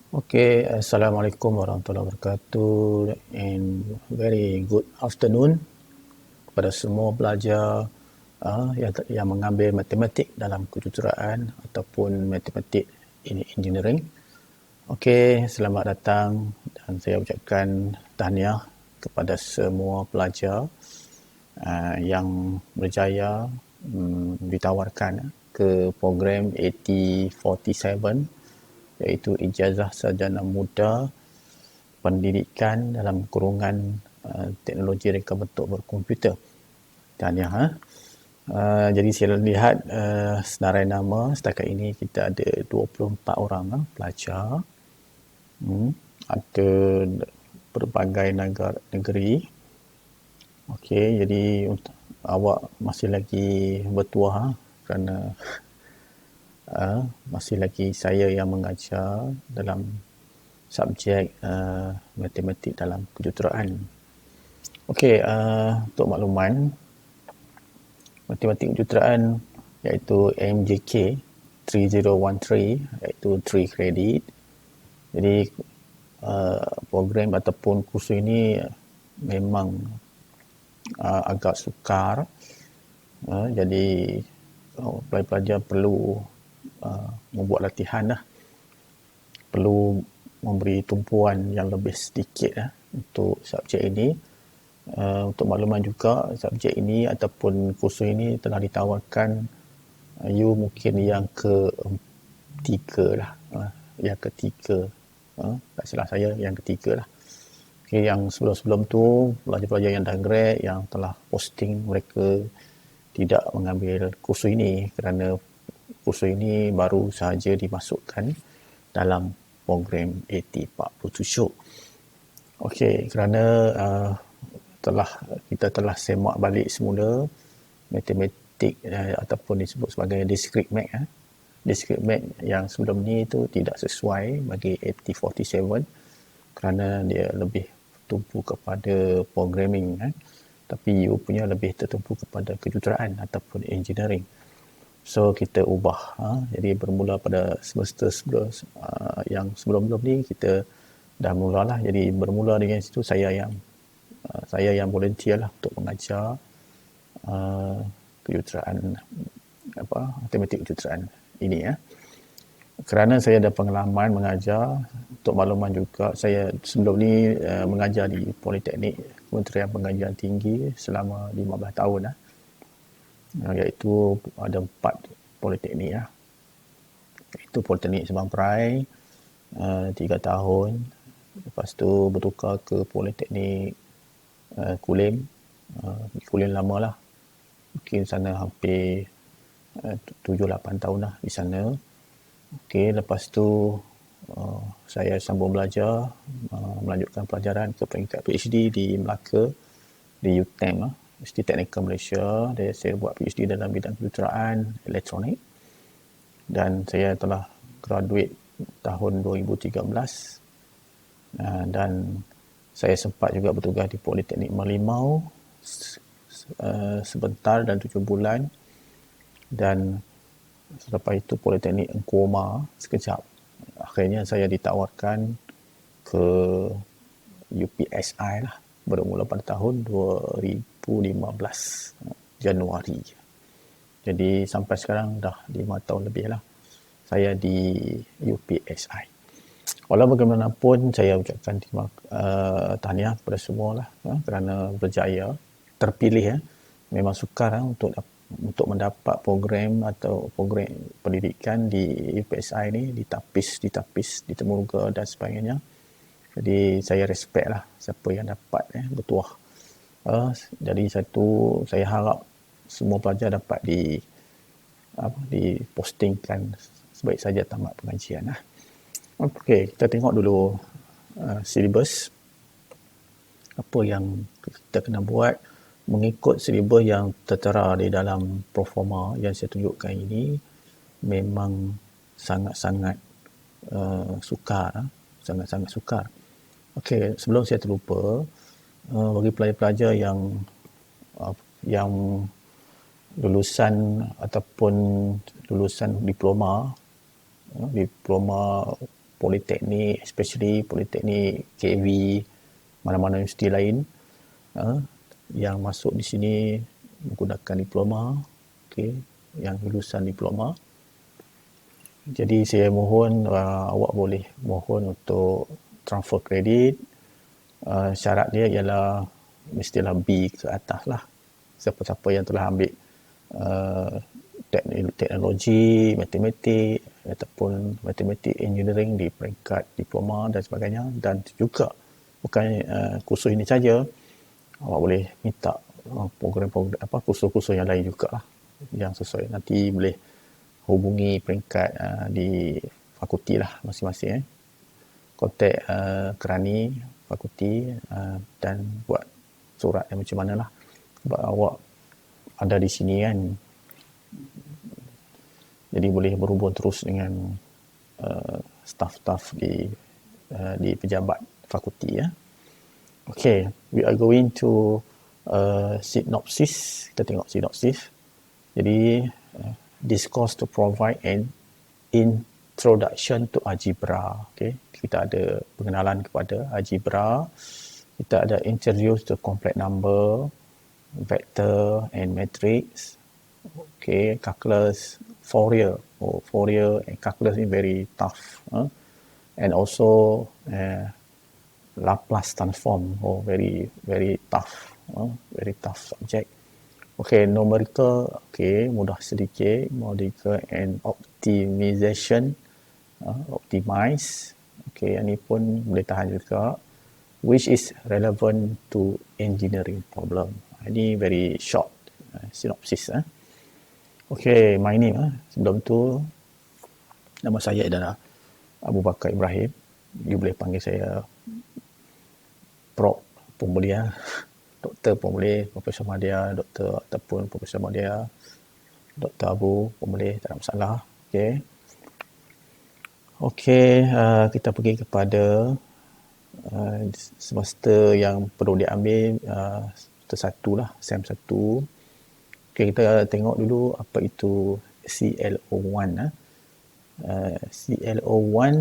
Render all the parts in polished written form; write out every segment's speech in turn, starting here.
Okay, Assalamualaikum warahmatullahi wabarakatuh and very good afternoon kepada semua pelajar yang mengambil matematik dalam kejuruteraan ataupun matematik engineering. Okay, selamat datang dan saya ucapkan tahniah kepada semua pelajar yang berjaya ditawarkan ke program 8047 iaitu Ijazah Sarjana Muda Pendidikan dalam kurungan Teknologi Reka Bentuk Berkomputer. Tahniah. Jadi saya lihat senarai nama setakat ini kita ada 24 orang pelajar. Ada berbagai negeri. Okey, jadi awak masih lagi bertuah kerana masih lagi saya yang mengajar dalam subjek matematik dalam kejuruteraan. Okey, untuk makluman, matematik kejuruteraan iaitu MJK 3013 iaitu 3 kredit. Jadi program ataupun kursus ini memang agak sukar. Jadi pelajar perlu membuat latihan perlu memberi tumpuan yang lebih sedikit untuk subjek ini. Untuk makluman juga, subjek ini ataupun kursus ini telah ditawarkan you mungkin yang ketiga yang ketiga, tak salah saya yang ketiga lah. Okay, yang sebelum-sebelum tu pelajar-pelajar yang dah grad yang telah posting mereka tidak mengambil kursus ini kerana kursus ini baru sahaja dimasukkan dalam program 8047. Okey, kerana kita telah semak balik semula matematik ataupun disebut sebagai discrete math. Discrete math yang sebelum ni itu tidak sesuai bagi 8047 kerana dia lebih tertumpu kepada programming, tapi you punya lebih tertumpu kepada kejuruteraan ataupun engineering. So kita ubah, jadi bermula pada semester yang sebelum-sebelum ni kita dah mulalah. Jadi bermula dengan situ saya yang volunteer lah untuk mengajar kejuruteraan matematik kejuruteraan ini. Kerana saya ada pengalaman mengajar, untuk makluman juga saya sebelum ni mengajar di Politeknik Kementerian Pengajian Tinggi selama 15 tahun iaitu ada 4 politeknik itu Politeknik Sabang Perai 3 tahun, lepas tu bertukar ke Politeknik Kulim lama lah, mungkin sana hampir 7-8 tahun lah di sana. Okey, lepas tu saya sambung belajar, melanjutkan pelajaran ke peringkat PhD di Melaka, di UTM, Universiti Teknikal Malaysia. Saya buat PhD dalam bidang kejuruteraan elektronik dan saya telah graduate tahun 2013 dan saya sempat juga bertugas di Politeknik Merlimau sebentar dan 7 bulan, dan selepas itu Politeknik Engku Omar sekejap. Akhirnya saya ditawarkan ke UPSI lah, bermula pada tahun 2015 Januari. Jadi sampai sekarang dah 5 tahun lebih lah saya di UPSI. Walau bagaimanapun saya ucapkan tahniah kepada semua lah kerana berjaya terpilih. Memang sukar untuk mendapat program atau program pendidikan di UPSI ni, ditapis, ditemuruga dan sebagainya. Jadi saya respect lah siapa yang dapat bertuah. Jadi saya harap semua pelajar dapat dipostingkan sebaik saja tamat pengajian. Okey, kita tengok dulu silibus. Apa yang kita kena buat mengikut silibus yang tertera di dalam proforma yang saya tunjukkan ini. Memang sangat-sangat sukar. Sangat-sangat sukar. Okey, sebelum saya terlupa, bagi pelajar-pelajar yang lulusan ataupun lulusan diploma politeknik, especially politeknik KV, mana-mana universiti lain yang masuk di sini menggunakan diploma, yang lulusan diploma. Jadi saya mohon awak boleh mohon untuk transfer kredit. Syarat dia ialah mestilah B ke atas lah. Siapa-siapa yang telah ambil teknologi, matematik ataupun matematik engineering di peringkat diploma dan sebagainya, dan juga bukan kursus ini saja, awak boleh minta program-program kursus-kursus yang lain juga lah yang sesuai. Nanti boleh hubungi peringkat di fakulti lah masing-masing, kontak kerani fakulti dan buat surat yang macam mana lah, sebab awak ada di sini kan, jadi boleh berhubung terus dengan staf-staf di pejabat fakulti ya. Okay, we are going to synopsis. Kita tengok synopsis. Jadi this course to provide an introduction to algebra. Okay, kita ada pengenalan kepada algebra. Kita ada introduce to complex number, vector and matrix. Okay, calculus, Fourier. Fourier and calculus is very tough. And also Laplace transform. Very very tough. Very tough subject. Okay, numerical, mudah sedikit. Numerical and optimization, optimize. Okay, ini pun boleh tahan juga. Which is relevant to engineering problem. Ini very short synopsis. Okay, my name. Sebelum tu, nama saya adalah Abu Bakar Ibrahim. You boleh panggil saya Prof pun boleh, Doktor pun boleh, Profesor Madya, Doktor ataupun Profesor Madya, Doktor Abu pun boleh, tak ada masalah. Okay, kita pergi kepada semester yang perlu diambil, semester 1 lah, SEM 1. Okay, kita tengok dulu apa itu CLO1. CLO1,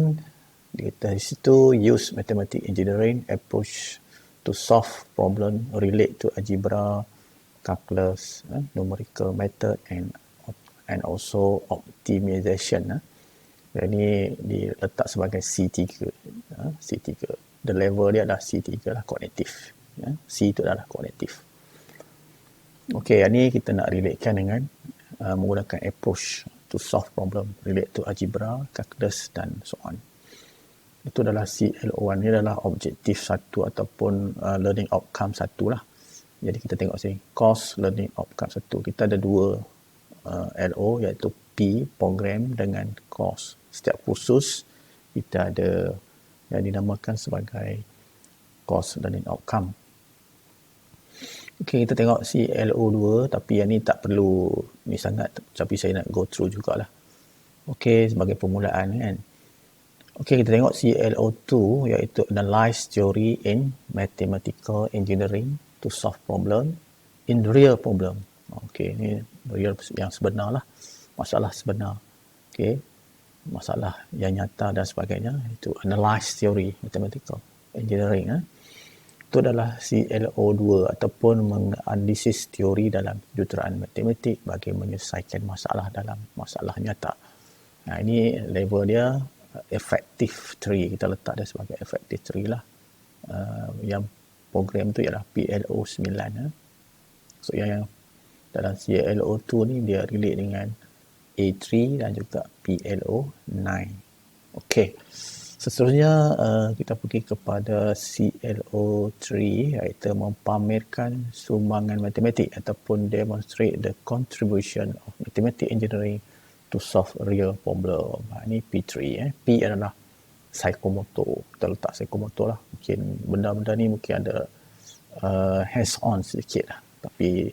di situ use mathematics engineering approach to solve problem relate to algebra, calculus, numerical method and also optimization. Ini diletak sebagai C3. C3. The level dia adalah C3 lah, kognitif. C itu adalah kognitif. Okay, ini kita nak relatekan dengan menggunakan approach to solve problem relate to algebra, calculus dan so on. Itu adalah CLO1. Ini adalah objektif 1 ataupun learning outcome 1 lah. Jadi kita tengok sini, course learning outcome 1. Kita ada 2 LO, iaitu P, program, dengan course. Setiap kursus kita ada yang dinamakan sebagai course learning outcome. Okay, kita tengok CLO2, tapi yang ni tak perlu ni sangat, tapi saya nak go through jugalah. Okay, sebagai permulaan kan. Okay, kita tengok CLO2, iaitu Analyze Theory in Mathematical Engineering to Solve Problem in Real Problem. Okay, ini real yang sebenar lah. Masalah sebenar. Okay, masalah yang nyata dan sebagainya. Itu Analyze Theory Mathematical Engineering. Itu adalah CLO2 ataupun menganalisis teori dalam juruteraan matematik bagi menyelesaikan masalah dalam masalah nyata. Nah, ini level dia effective 3, kita letak dia sebagai effective 3 lah. Yang program tu ialah PLO 9. So yang dalam CLO2 ni dia relate dengan A3 dan juga PLO 9. Okey, seterusnya kita pergi kepada CLO3, iaitu mempamerkan sumbangan matematik ataupun demonstrate the contribution of mathematics engineering to solve real problem. Ini P3. P adalah psikomotor. Kita letak psikomotor lah. Mungkin benda-benda ni mungkin ada hands-on sedikit lah. Tapi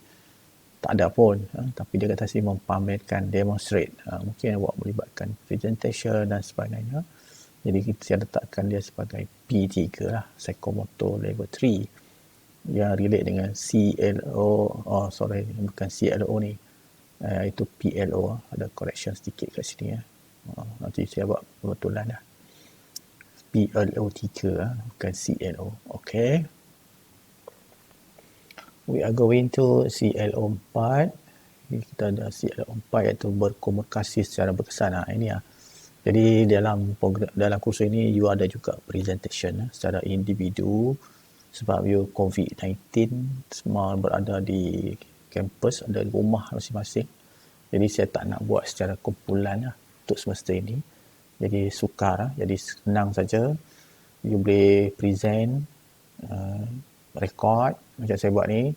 tak ada pun. Tapi dia kata sih mempamerkan, demonstrate. Mungkin awak melibatkan presentation dan sebagainya. Jadi saya letakkan dia sebagai P3 lah. Psikomotor level 3. Yang relate dengan bukan CLO ni. Itu PLO, ada correction sedikit kat sini. Nanti saya buat pembetulan dah. PLO3, bukan CLO. Okay. We are going to CLO4. Kita ada CLO4 iaitu berkomunikasi secara berkesan. Ini ya. Jadi dalam kursus ini you ada juga presentation secara individu sebab you COVID-19 semua berada di kampus, ada di rumah masing-masing. Jadi saya tak nak buat secara kumpulan untuk semester ini. Jadi sukar, jadi senang saja. You boleh present, record macam saya buat ni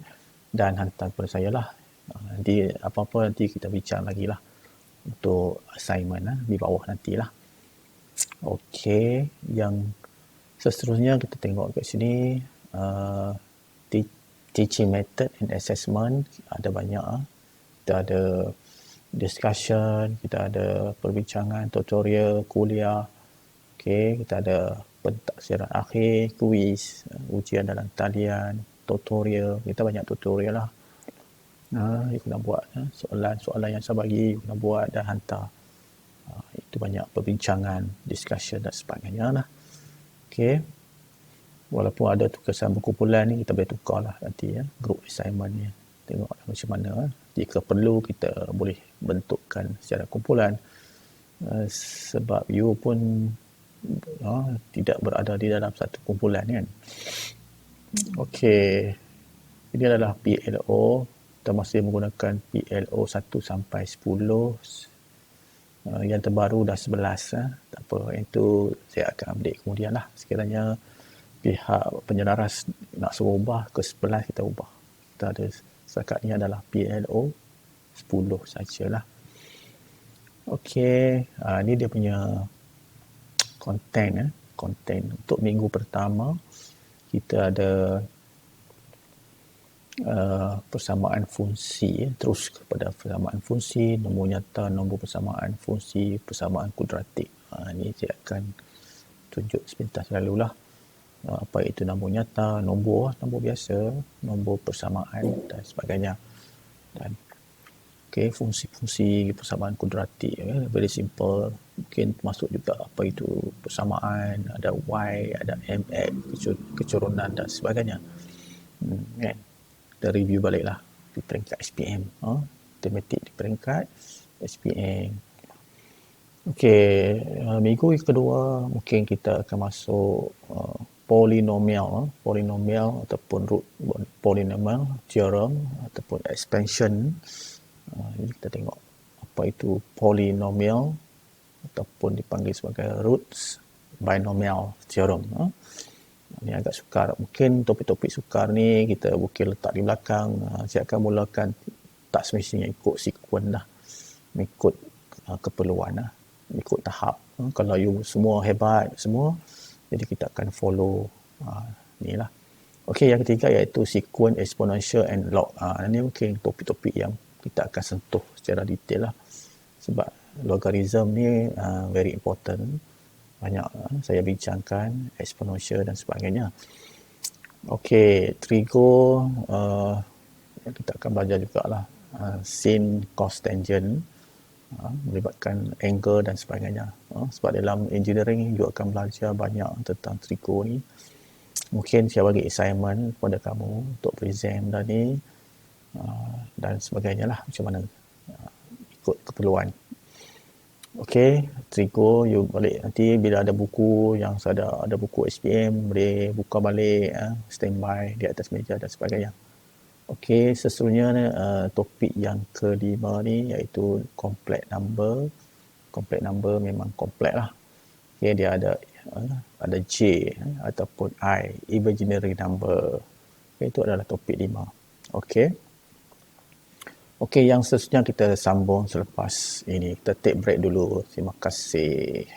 dan hantar kepada saya lah. Nanti apa-apa nanti kita bincang lagi lah untuk assignment di bawah nantilah. Okey, yang seterusnya kita tengok kat sini teaching method and assessment ada banyak. Kita ada discussion, kita ada perbincangan, tutorial, kuliah. Okey, kita ada pentaksiran akhir, kuis, ujian dalam talian, tutorial. Kita banyak tutorial lah. You kena buat soalan-soalan yang saya bagi, you kena buat dan hantar. Itu banyak perbincangan, discussion dan sebagainya lah. Okay. Walaupun ada tugasan berkumpulan ni, kita boleh tukar lah nanti ya, group assignment ni. Tengok macam mana. Jika perlu, kita boleh bentukkan secara kumpulan. Sebab you pun tidak berada di dalam satu kumpulan kan. Okay. Ini adalah PLO. Kita masih menggunakan PLO 1 sampai 10. Yang terbaru dah 11. Tak apa, itu saya akan update kemudian lah. Sekiranya pihak penyelaras nak suruh ubah ke 11, kita ubah. Kita ada setakat ni adalah PLO 10 sajalah. Okey, ni dia punya konten. Konten untuk minggu pertama kita ada persamaan fungsi, terus kepada persamaan fungsi, nombor nyata, nombor persamaan fungsi, persamaan kuadratik. Ini saya akan tunjuk sepintas lalulah. Apa itu nombor nyata, nombor biasa, nombor persamaan dan sebagainya. Dan fungsi-fungsi persamaan kuadratik, very simple. Mungkin masuk juga apa itu persamaan, ada Y, ada MX, kecurunan dan sebagainya. Kan? Kita review baliklah di peringkat SPM. Matematik di peringkat SPM. Okey, minggu kedua mungkin kita akan masuk polinomial ataupun root polinomial, theorem ataupun expansion. Jadi kita tengok apa itu polinomial ataupun dipanggil sebagai roots binomial theorem. Ini agak sukar. Mungkin topik-topik sukar ni kita mungkin letak di belakang. Saya akan mulakan tak semestinya ikut sekuen dah. Ikut keperluan lah. Ikut tahap. Kalau you semua hebat semua, jadi kita akan follow ni lah. Okey, yang ketiga iaitu sekuen, exponential and log. Ini mungkin topik-topik yang kita akan sentuh secara detail lah. Sebab logarithm ni very important. Banyak saya bincangkan, exponential dan sebagainya. Okey, trigo kita akan belajar jugalah sin, cos, tangent, melibatkan angle dan sebagainya. Sebab dalam engineering you akan belajar banyak tentang trigo ni. Mungkin saya bagi assignment kepada kamu untuk present dan sebagainya lah, macam mana ikut keperluan. Okey, trigo you balik nanti bila ada buku yang ada buku SPM boleh buka balik, standby di atas meja dan sebagainya. Okey, seterusnya topik yang kelima ni iaitu complex number. Complex number memang kompleks lah. Okey, dia ada J ataupun I, imaginary number. Okay, itu adalah topik 5. Okey. Okey, yang seterusnya kita sambung selepas ini. Kita take break dulu. Terima kasih.